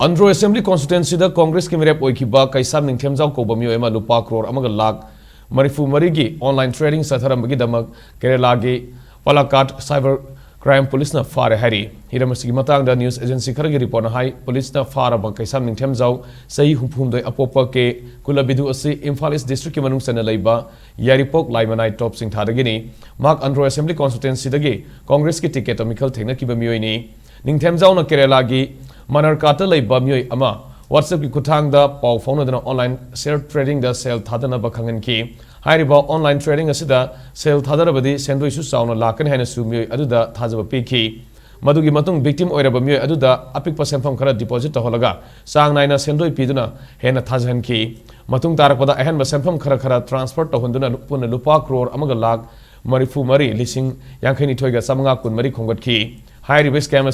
Andro Assembly constituency da Congress ki mirep oikiba Keisham Ningthemjao ko bamyo ema lupa crore amaga lakh Manipur gi online trading Chatharamba-Gidamak Kerela gi Palakat cyber crime police na Phare Hairi hiramasi matang da news agency kharagi report na hai police na Phare ba Keisham Ningthemjao sei humphumdoi apopa ke kulabidu asi Imphal East district ki manung sana leiba yaripok laimanai top sing thadagini mark Andro Assembly constituency dagi Congress ki ticket amikal thengna ki bamyo ni Ningthemjao na Kerela gi Manarkata leiba myoi ama WhatsApp ki kuthang da pau phone da online share trading da sell thadana ba khangan ki hairiba online trading asida sell thadara badi sendoi su sauna lakan haina su myoi aduda thajaba piki madugi matung victim oiraba myoi aduda apik percent pham khara deposit holaga sang naina sendoi piduna hena thajhan ki matung tarakpada ahan ba senpham khara transfer to hunduna puna lupa crore amaga lakh Manipur mari lising yankhani thoiga samanga kun mari khongat ki Hairi base camera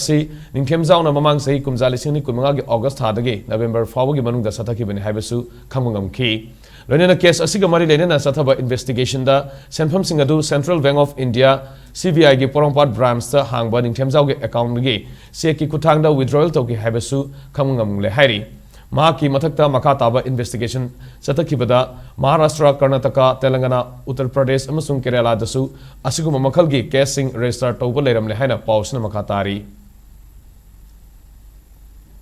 Ningthemjao na mamang sahi kumza lising ni kumanga gi August thadagi November fawagi manungda sathaki bani haibasu khangmangam ki loinena case asiga mari lenena sathaba investigation da senpham singadu Central Bank of India CBI gi porongpat branch ta hangba Ningthemjao gi account gi se ki kuthang da withdrawal to gi haibasu khangmangam le Hairi Mahaki mathakta makataba investigation sathakibada Maharashtra, Karnataka, Telangana, Uttar Pradesh amasung Kerala dasu asiguma makhalgi casing register tawba leiram le haina pausna makatari